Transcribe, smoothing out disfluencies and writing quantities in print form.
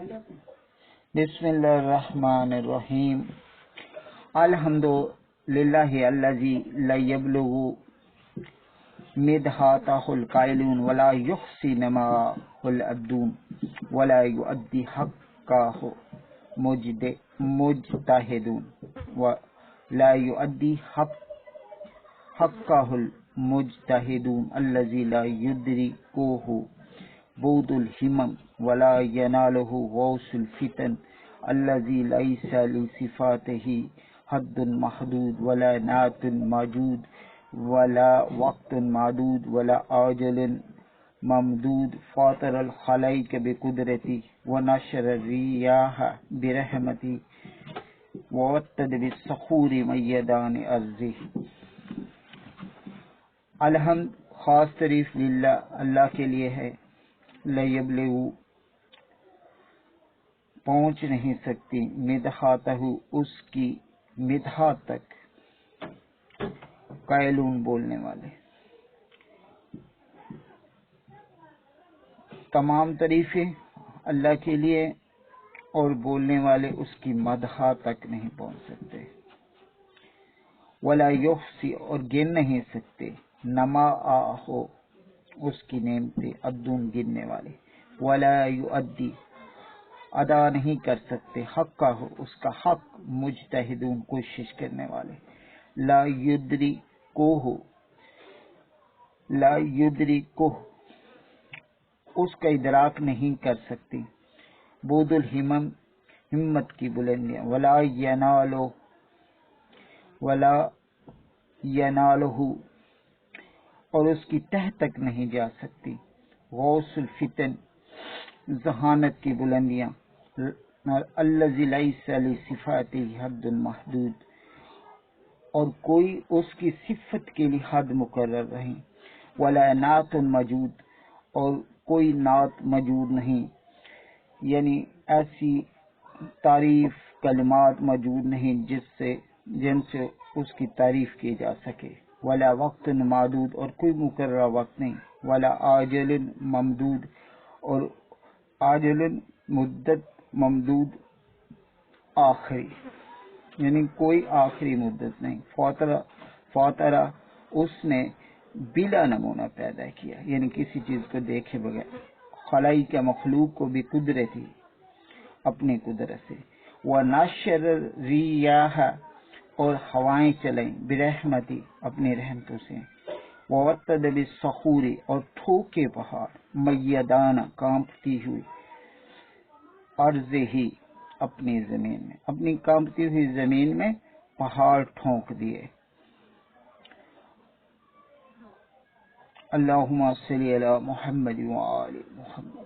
بسم اللہ الرحمن الرحیم الحمد للہ الذی لا یبلغ مدحاتہ القائلون ولا یحصی نماہ العدون ولا یؤدی حقہ مجتہدون ولا یؤدی حقہ المجتہدون الذی لا یدرکہ بود الہمم ولا ینالہ غوث الفتن الذی لیس لصفاتہ حد محدود ولا نعت موجود ولا وقت معدود ولا آجل ممدود فاطر الخلائق بقدرتی ونشر الریاح برحمتی ووتد بالصخور میدان ارضی۔ الحمد خاص تعریف للہ اللہ کے لیے ہے، لا یبلغ پہنچ نہیں سکتی، مدحاتہ اس کی مدحات تک، قائلون بولنے والے، تمام تعریفیں اللہ کے لیے اور بولنے والے اس کی مدحات تک نہیں پہنچ سکتے۔ ولا یحصی اور گن نہیں سکتے، نما ہو اس کی نعمتیں، عدون گننے والے، ولا یؤدی ادا نہیں کر سکتے، حق ہو اس کا حق، مجتہدون کوشش کرنے والے، لا یدرکہ اس کا ادراک نہیں کر سکتی، بود الہمم ہمت کی بلندیاں، ولا ینالہ اور اس کی تہ تک نہیں جا سکتی، غوث الفتن ذہانت کی بلندیاں، الذی لیس لصفاتہ حد محدود اور کوئی اس کی صفت کے لیے حد مقرر نہیں، ولا نعت موجود اور کوئی نعت موجود نہیں، یعنی ایسی تعریف کلمات موجود نہیں جن سے اس کی تعریف کی جا سکے، ولا وقت معدود اور کوئی مقررہ وقت نہیں، ولا آجل ممدود اور آجل مدت ممدود آخری، یعنی کوئی آخری مدت نہیں، فاطرہ اس نے بلا نمونہ پیدا کیا، یعنی کسی چیز کو دیکھے بغیر، خلائی کے مخلوق کو بھی قدرتی اپنی قدرت سے، وَنَشَرَ الرِّيَاحَ اور ہوائیں چلیں، برحمتی اپنی رحمتوں سے، وَوَتَّدَ بِالصَّخُورِ اور ٹھوکے پہاڑ، میدان کانپتی ہوئی، عرض ہی اپنی زمین میں، اپنی کانپتی ہوئی زمین میں پہاڑ ٹھونک دیے۔ اللہم صلی علی محمد وآل محمد۔